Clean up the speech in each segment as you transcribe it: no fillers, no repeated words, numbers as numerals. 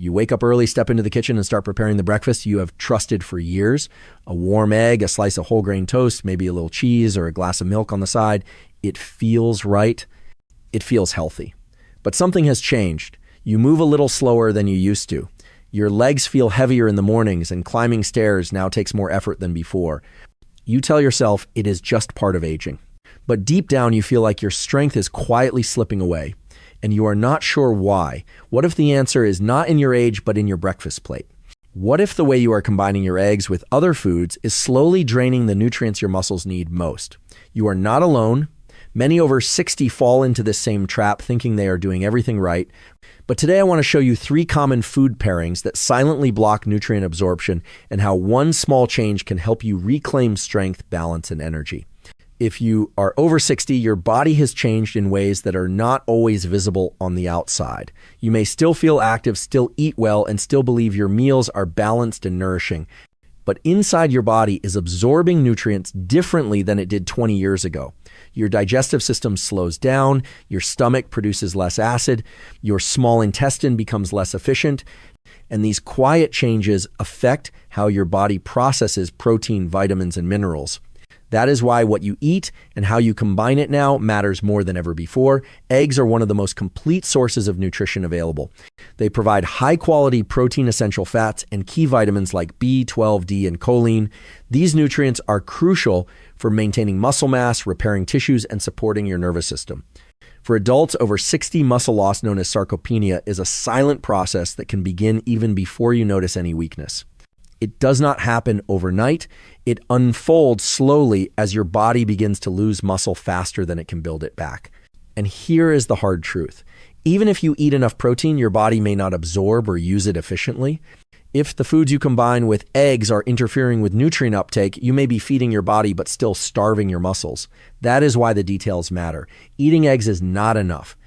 You wake up early, step into the kitchen, and start preparing the breakfast you have trusted for years. A warm egg, a slice of whole grain toast, maybe a little cheese or a glass of milk on the side. It feels right. It feels healthy. But something has changed. You move a little slower than you used to. Your legs feel heavier in the mornings, and climbing stairs now takes more effort than before. You tell yourself it is just part of aging. But deep down, you feel like your strength is quietly slipping away, and you are not sure why. What if the answer is not in your age, but in your breakfast plate? What if the way you are combining your eggs with other foods is slowly draining the nutrients your muscles need most? You are not alone. Many over 60 fall into this same trap, thinking they are doing everything right. But today I want to show you 3 common food pairings that silently block nutrient absorption and how one small change can help you reclaim strength, balance, and energy. If you are over 60, your body has changed in ways that are not always visible on the outside. You may still feel active, still eat well, and still believe your meals are balanced and nourishing. But inside your body is absorbing nutrients differently than it did 20 years ago. Your digestive system slows down, your stomach produces less acid, your small intestine becomes less efficient, and these quiet changes affect how your body processes protein, vitamins, and minerals. That is why what you eat and how you combine it now matters more than ever before. Eggs are one of the most complete sources of nutrition available. They provide high-quality protein essential fats and key vitamins like B, 12, D, and choline. These nutrients are crucial for maintaining muscle mass, repairing tissues, and supporting your nervous system. For adults over 60, muscle loss, known as sarcopenia, is a silent process that can begin even before you notice any weakness. It does not happen overnight. It unfolds slowly as your body begins to lose muscle faster than it can build it back. And here is the hard truth. Even if you eat enough protein, your body may not absorb or use it efficiently. If the foods you combine with eggs are interfering with nutrient uptake, you may be feeding your body but still starving your muscles. That is why the details matter. Eating eggs is not enough.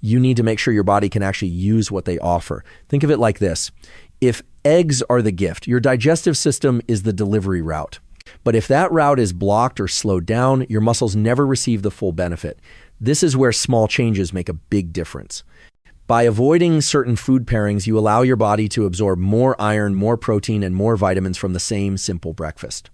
You need to make sure your body can actually use what they offer. Think of it like this. If eggs are the gift, your digestive system is the delivery route. But if that route is blocked or slowed down, your muscles never receive the full benefit. This is where small changes make a big difference. By avoiding certain food pairings, you allow your body to absorb more iron, more protein, and more vitamins from the same simple breakfast.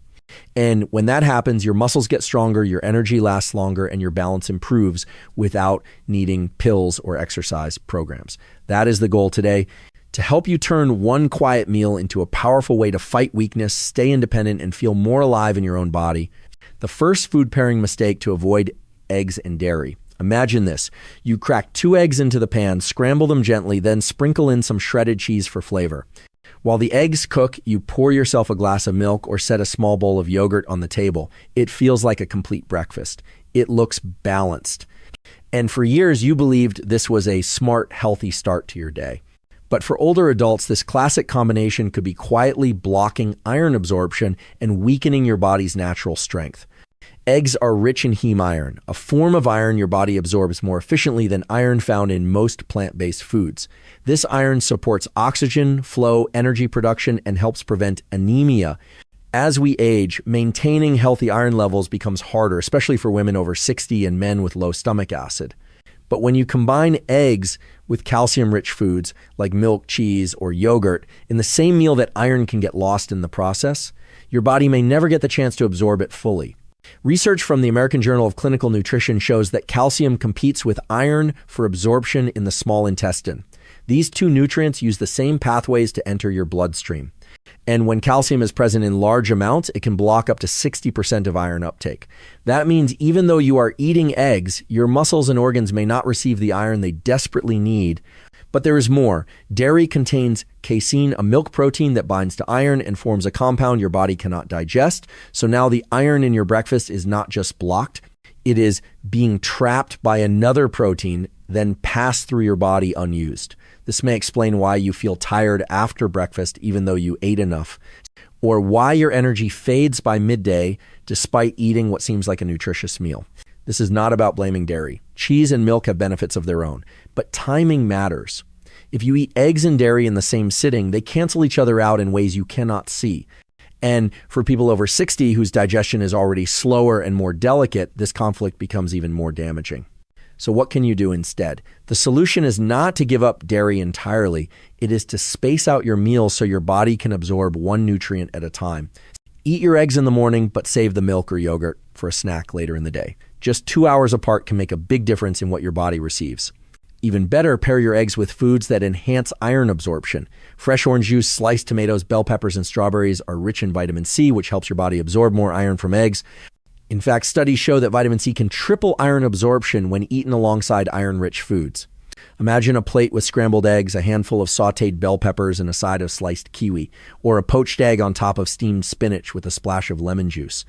And when that happens, your muscles get stronger, your energy lasts longer, and your balance improves without needing pills or exercise programs. That is the goal today. To help you turn one quiet meal into a powerful way to fight weakness, stay independent, and feel more alive in your own body. The first food pairing mistake to avoid: eggs and dairy. Imagine this. You crack 2 eggs into the pan, scramble them gently, then sprinkle in some shredded cheese for flavor. While the eggs cook, you pour yourself a glass of milk or set a small bowl of yogurt on the table. It feels like a complete breakfast. It looks balanced. And for years, you believed this was a smart, healthy start to your day. But for older adults, this classic combination could be quietly blocking iron absorption and weakening your body's natural strength. Eggs are rich in heme iron, a form of iron your body absorbs more efficiently than iron found in most plant-based foods. This iron supports oxygen flow, energy production, and helps prevent anemia. As we age, maintaining healthy iron levels becomes harder, especially for women over 60 and men with low stomach acid. But when you combine eggs with calcium-rich foods like milk, cheese, or yogurt in the same meal that iron can get lost in the process, your body may never get the chance to absorb it fully. Research from the American Journal of Clinical Nutrition shows that calcium competes with iron for absorption in the small intestine. These 2 nutrients use the same pathways to enter your bloodstream. And when calcium is present in large amounts, it can block up to 60% of iron uptake. That means even though you are eating eggs, your muscles and organs may not receive the iron they desperately need. But there is more. Dairy contains casein, a milk protein that binds to iron and forms a compound your body cannot digest. So now the iron in your breakfast is not just blocked, it is being trapped by another protein, then passed through your body unused. This may explain why you feel tired after breakfast even though you ate enough, or why your energy fades by midday despite eating what seems like a nutritious meal. This is not about blaming dairy. Cheese and milk have benefits of their own, but timing matters. If you eat eggs and dairy in the same sitting, they cancel each other out in ways you cannot see. And for people over 60 whose digestion is already slower and more delicate, this conflict becomes even more damaging. So what can you do instead? The solution is not to give up dairy entirely. It is to space out your meals so your body can absorb one nutrient at a time. Eat your eggs in the morning, but save the milk or yogurt for a snack later in the day. Just 2 hours apart can make a big difference in what your body receives. Even better, pair your eggs with foods that enhance iron absorption. Fresh orange juice, sliced tomatoes, bell peppers, and strawberries are rich in vitamin C, which helps your body absorb more iron from eggs. In fact, studies show that vitamin C can triple iron absorption when eaten alongside iron-rich foods. Imagine a plate with scrambled eggs, a handful of sautéed bell peppers, and a side of sliced kiwi, or a poached egg on top of steamed spinach with a splash of lemon juice.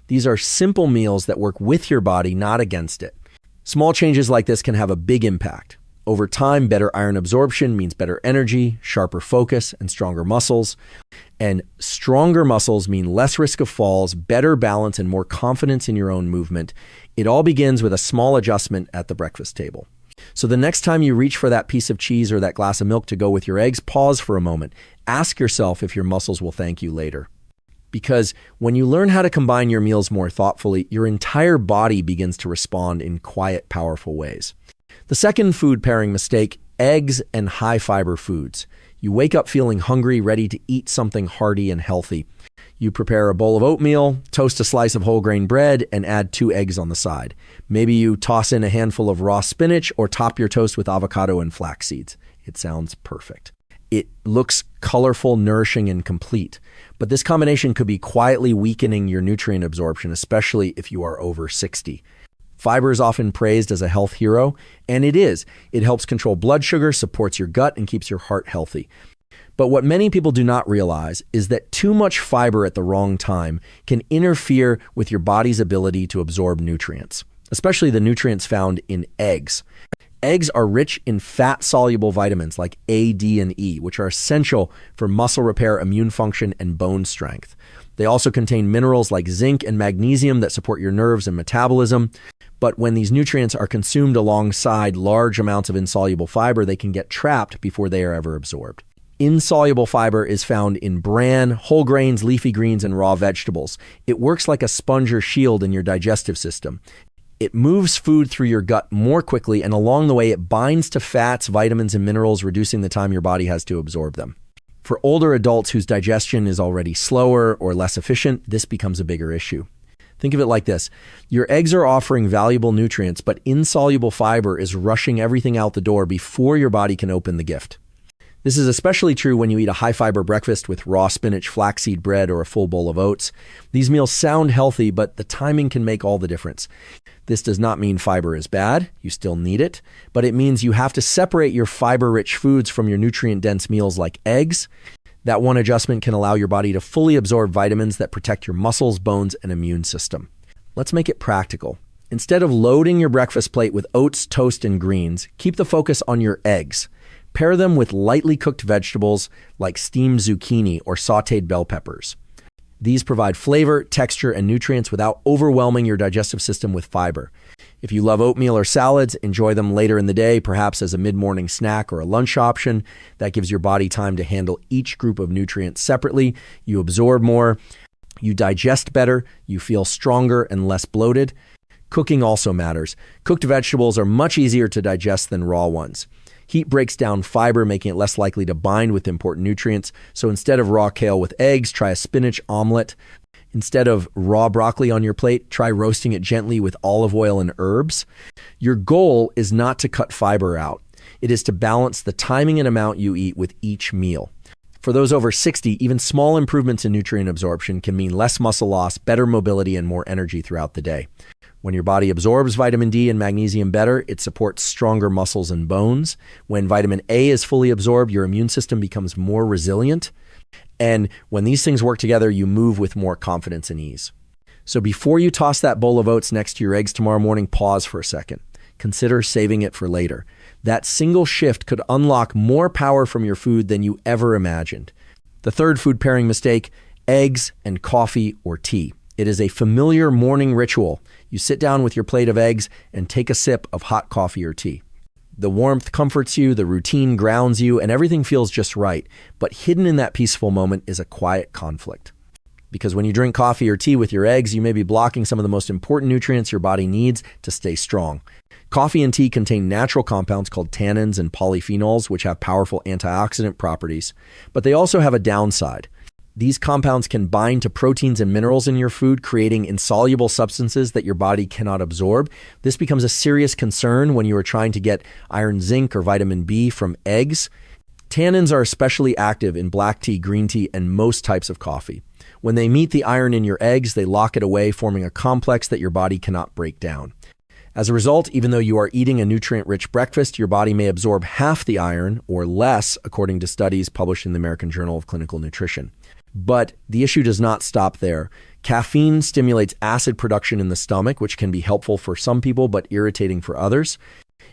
These are simple meals that work with your body, not against it. Small changes like this can have a big impact. Over time, better iron absorption means better energy, sharper focus, and stronger muscles. And stronger muscles mean less risk of falls, better balance, and more confidence in your own movement. It all begins with a small adjustment at the breakfast table. So the next time you reach for that piece of cheese or that glass of milk to go with your eggs, pause for a moment. Ask yourself if your muscles will thank you later. Because when you learn how to combine your meals more thoughtfully, your entire body begins to respond in quiet, powerful ways. The second food pairing mistake, eggs and high-fiber foods. You wake up feeling hungry, ready to eat something hearty and healthy. You prepare a bowl of oatmeal, toast a slice of whole grain bread, and add 2 eggs on the side. Maybe you toss in a handful of raw spinach or top your toast with avocado and flax seeds. It sounds perfect. It looks colorful, nourishing, and complete. But this combination could be quietly weakening your nutrient absorption, especially if you are over 60. Fiber is often praised as a health hero, and it is. It helps control blood sugar, supports your gut, and keeps your heart healthy. But what many people do not realize is that too much fiber at the wrong time can interfere with your body's ability to absorb nutrients, especially the nutrients found in eggs. Eggs are rich in fat-soluble vitamins like A, D, and E, which are essential for muscle repair, immune function, and bone strength. They also contain minerals like zinc and magnesium that support your nerves and metabolism. But when these nutrients are consumed alongside large amounts of insoluble fiber, they can get trapped before they are ever absorbed. Insoluble fiber is found in bran, whole grains, leafy greens, and raw vegetables. It works like a sponge or shield in your digestive system. It moves food through your gut more quickly, and along the way, it binds to fats, vitamins, and minerals, reducing the time your body has to absorb them. For older adults whose digestion is already slower or less efficient, this becomes a bigger issue. Think of it like this. Your eggs are offering valuable nutrients, but insoluble fiber is rushing everything out the door before your body can open the gift. This is especially true when you eat a high-fiber breakfast with raw spinach, flaxseed bread, or a full bowl of oats. These meals sound healthy, but the timing can make all the difference. This does not mean fiber is bad. You still need it. But it means you have to separate your fiber-rich foods from your nutrient-dense meals like eggs. That one adjustment can allow your body to fully absorb vitamins that protect your muscles, bones, and immune system. Let's make it practical. Instead of loading your breakfast plate with oats, toast, and greens, keep the focus on your eggs. Pair them with lightly cooked vegetables like steamed zucchini or sautéed bell peppers. These provide flavor, texture, and nutrients without overwhelming your digestive system with fiber. If you love oatmeal or salads, enjoy them later in the day, perhaps as a mid-morning snack or a lunch option. That gives your body time to handle each group of nutrients separately. You absorb more, you digest better, you feel stronger and less bloated. Cooking also matters. Cooked vegetables are much easier to digest than raw ones. Heat breaks down fiber, making it less likely to bind with important nutrients. So instead of raw kale with eggs, try a spinach omelet. Instead of raw broccoli on your plate, try roasting it gently with olive oil and herbs. Your goal is not to cut fiber out. It is to balance the timing and amount you eat with each meal. For those over 60, even small improvements in nutrient absorption can mean less muscle loss, better mobility, and more energy throughout the day. When your body absorbs vitamin D and magnesium better, it supports stronger muscles and bones. When vitamin A is fully absorbed, your immune system becomes more resilient. And when these things work together, you move with more confidence and ease. So before you toss that bowl of oats next to your eggs tomorrow morning, pause for a second. Consider saving it for later. That single shift could unlock more power from your food than you ever imagined. The third food pairing mistake, eggs and coffee or tea. It is a familiar morning ritual. You sit down with your plate of eggs and take a sip of hot coffee or tea. The warmth comforts you, the routine grounds you, and everything feels just right. But hidden in that peaceful moment is a quiet conflict. Because when you drink coffee or tea with your eggs, you may be blocking some of the most important nutrients your body needs to stay strong. Coffee and tea contain natural compounds called tannins and polyphenols, which have powerful antioxidant properties, but they also have a downside. These compounds can bind to proteins and minerals in your food, creating insoluble substances that your body cannot absorb. This becomes a serious concern when you are trying to get iron, zinc, or vitamin B from eggs. Tannins are especially active in black tea, green tea, and most types of coffee. When they meet the iron in your eggs, they lock it away, forming a complex that your body cannot break down. As a result, even though you are eating a nutrient-rich breakfast, your body may absorb half the iron or less, according to studies published in the American Journal of Clinical Nutrition. But the issue does not stop there. Caffeine stimulates acid production in the stomach, which can be helpful for some people but irritating for others.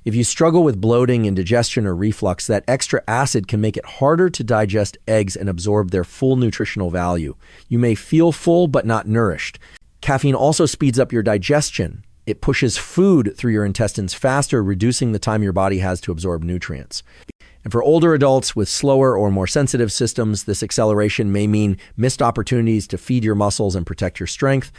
If you struggle with bloating, indigestion, or reflux, that extra acid can make it harder to digest eggs and absorb their full nutritional value. You may feel full but not nourished. Caffeine also speeds up your digestion. It pushes food through your intestines faster, reducing the time your body has to absorb nutrients. And for older adults with slower or more sensitive systems, this acceleration may mean missed opportunities to feed your muscles and protect your strength.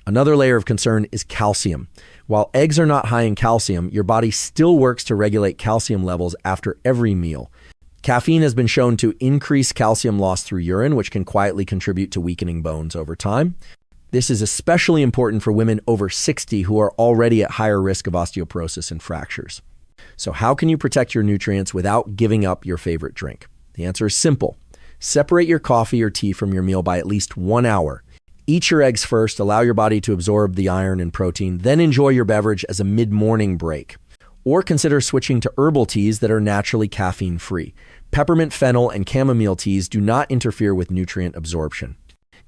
Another layer of concern is calcium. While eggs are not high in calcium, your body still works to regulate calcium levels after every meal. Caffeine has been shown to increase calcium loss through urine, which can quietly contribute to weakening bones over time. This is especially important for women over 60 who are already at higher risk of osteoporosis and fractures. So how can you protect your nutrients without giving up your favorite drink? The answer is simple. Separate your coffee or tea from your meal by at least 1 hour. Eat your eggs first, allow your body to absorb the iron and protein, then enjoy your beverage as a mid-morning break. Or consider switching to herbal teas that are naturally caffeine-free. Peppermint, fennel, and chamomile teas do not interfere with nutrient absorption.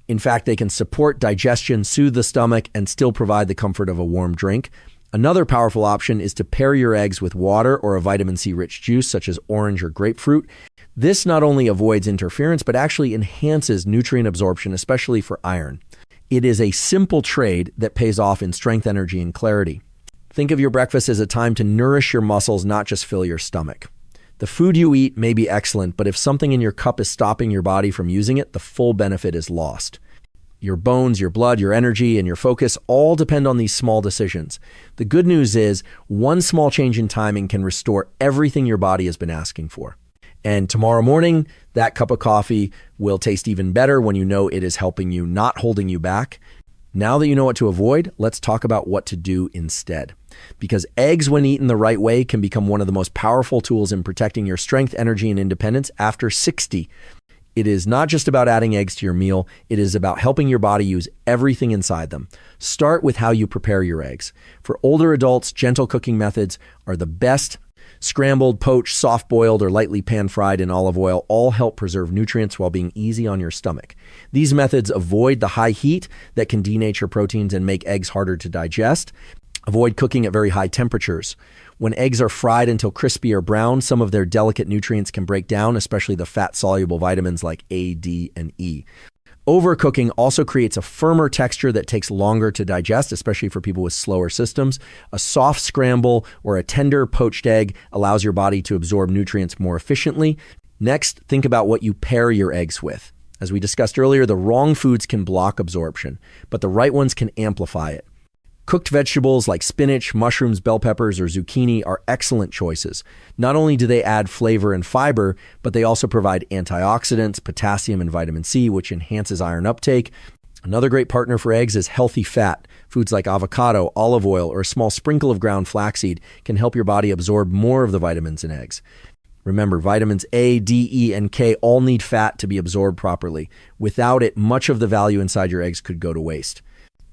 In fact, they can support digestion, soothe the stomach, and still provide the comfort of a warm drink. Another powerful option is to pair your eggs with water or a vitamin C-rich juice such as orange or grapefruit. This not only avoids interference, but actually enhances nutrient absorption, especially for iron. It is a simple trade that pays off in strength, energy, and clarity. Think of your breakfast as a time to nourish your muscles, not just fill your stomach. The food you eat may be excellent, but if something in your cup is stopping your body from using it, the full benefit is lost. Your bones, your blood, your energy, and your focus all depend on these small decisions. The good news is one small change in timing can restore everything your body has been asking for. And tomorrow morning, that cup of coffee will taste even better when you know it is helping you, not holding you back. Now that you know what to avoid, let's talk about what to do instead. Because eggs, when eaten the right way, can become one of the most powerful tools in protecting your strength, energy, and independence after 60. It is not just about adding eggs to your meal. It is about helping your body use everything inside them. Start with how you prepare your eggs. For older adults, gentle cooking methods are the best. Scrambled, poached, soft-boiled, or lightly pan-fried in olive oil all help preserve nutrients while being easy on your stomach. These methods avoid the high heat that can denature proteins and make eggs harder to digest. Avoid cooking at very high temperatures. When eggs are fried until crispy or brown, some of their delicate nutrients can break down, especially the fat-soluble vitamins like A, D, and E. Overcooking also creates a firmer texture that takes longer to digest, especially for people with slower systems. A soft scramble or a tender poached egg allows your body to absorb nutrients more efficiently. Next, think about what you pair your eggs with. As we discussed earlier, the wrong foods can block absorption, but the right ones can amplify it. Cooked vegetables like spinach, mushrooms, bell peppers, or zucchini are excellent choices. Not only do they add flavor and fiber, but they also provide antioxidants, potassium, and vitamin C, which enhances iron uptake. Another great partner for eggs is healthy fat. Foods like avocado, olive oil, or a small sprinkle of ground flaxseed can help your body absorb more of the vitamins in eggs. Remember, vitamins A, D, E, and K all need fat to be absorbed properly. Without it, much of the value inside your eggs could go to waste.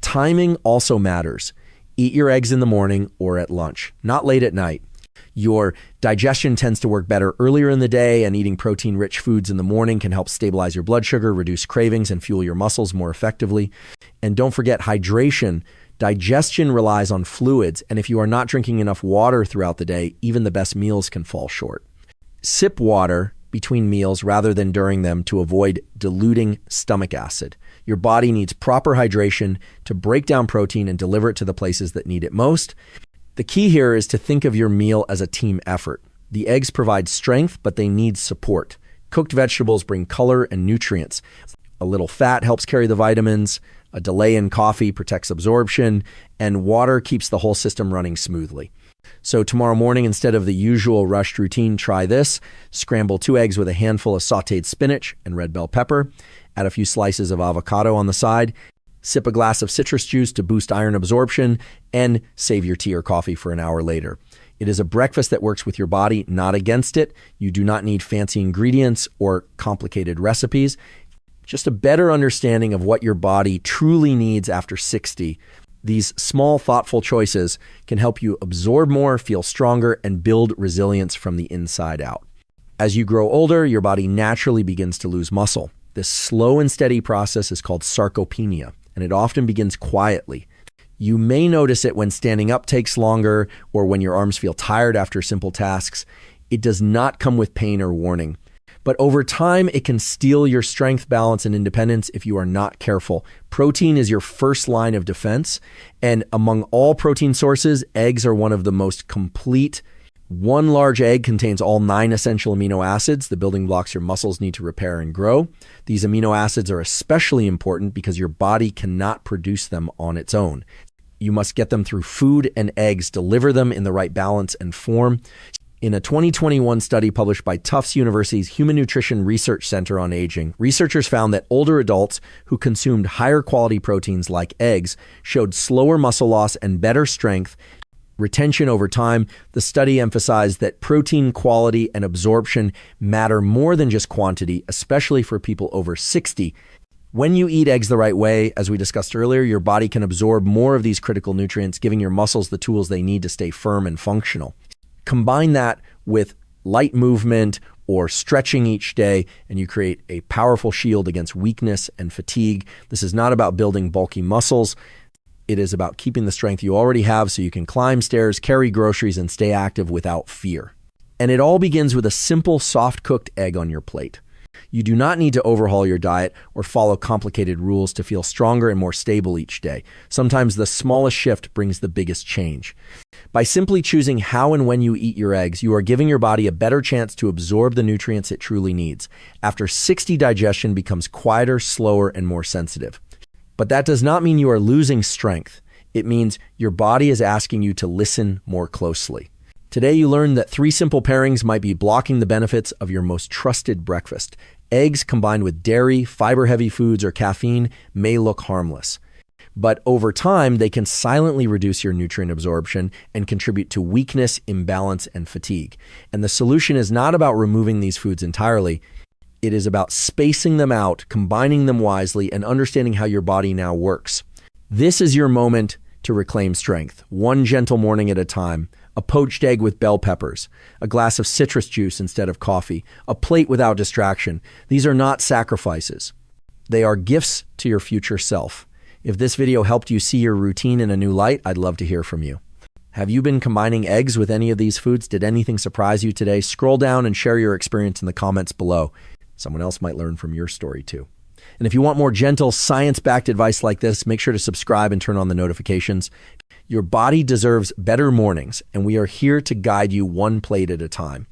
Timing also matters. Eat your eggs in the morning or at lunch, not late at night. Your digestion tends to work better earlier in the day, and eating protein-rich foods in the morning can help stabilize your blood sugar, reduce cravings, and fuel your muscles more effectively. And don't forget hydration. Digestion relies on fluids, and if you are not drinking enough water throughout the day, even the best meals can fall short. Sip water between meals rather than during them to avoid diluting stomach acid. Your body needs proper hydration to break down protein and deliver it to the places that need it most. The key here is to think of your meal as a team effort. The eggs provide strength, but they need support. Cooked vegetables bring color and nutrients. A little fat helps carry the vitamins. A delay in coffee protects absorption, and water keeps the whole system running smoothly. So tomorrow morning, instead of the usual rushed routine, try this. Scramble 2 eggs with a handful of sautéed spinach and red bell pepper. Add a few slices of avocado on the side. Sip a glass of citrus juice to boost iron absorption, and save your tea or coffee for an hour later. It is a breakfast that works with your body, not against it. You do not need fancy ingredients or complicated recipes. Just a better understanding of what your body truly needs after 60. These small, thoughtful choices can help you absorb more, feel stronger, and build resilience from the inside out. As you grow older, your body naturally begins to lose muscle. This slow and steady process is called sarcopenia, and it often begins quietly. You may notice it when standing up takes longer or when your arms feel tired after simple tasks. It does not come with pain or warning. But over time, it can steal your strength, balance, and independence if you are not careful. Protein is your first line of defense. And among all protein sources, eggs are one of the most complete. One large egg contains all 9 essential amino acids, the building blocks your muscles need to repair and grow. These amino acids are especially important because your body cannot produce them on its own. You must get them through food, and eggs deliver them in the right balance and form. In a 2021 study published by Tufts University's Human Nutrition Research Center on Aging, researchers found that older adults who consumed higher quality proteins like eggs showed slower muscle loss and better strength, retention over time. The study emphasized that protein quality and absorption matter more than just quantity, especially for people over 60. When you eat eggs the right way, as we discussed earlier, your body can absorb more of these critical nutrients, giving your muscles the tools they need to stay firm and functional. Combine that with light movement or stretching each day, and you create a powerful shield against weakness and fatigue. This is not about building bulky muscles. It is about keeping the strength you already have so you can climb stairs, carry groceries, and stay active without fear. And it all begins with a simple, soft-cooked egg on your plate. You do not need to overhaul your diet or follow complicated rules to feel stronger and more stable each day. Sometimes the smallest shift brings the biggest change. By simply choosing how and when you eat your eggs, you are giving your body a better chance to absorb the nutrients it truly needs. After 60, digestion becomes quieter, slower, and more sensitive. But that does not mean you are losing strength. It means your body is asking you to listen more closely. Today, you learned that 3 simple pairings might be blocking the benefits of your most trusted breakfast. Eggs combined with dairy, fiber-heavy foods, or caffeine may look harmless. But over time, they can silently reduce your nutrient absorption and contribute to weakness, imbalance, and fatigue. And the solution is not about removing these foods entirely. It is about spacing them out, combining them wisely, and understanding how your body now works. This is your moment to reclaim strength, one gentle morning at a time. A poached egg with bell peppers, a glass of citrus juice instead of coffee, a plate without distraction. These are not sacrifices. They are gifts to your future self. If this video helped you see your routine in a new light, I'd love to hear from you. Have you been combining eggs with any of these foods? Did anything surprise you today? Scroll down and share your experience in the comments below. Someone else might learn from your story too. And if you want more gentle, science-backed advice like this, make sure to subscribe and turn on the notifications. Your body deserves better mornings, and we are here to guide you one plate at a time.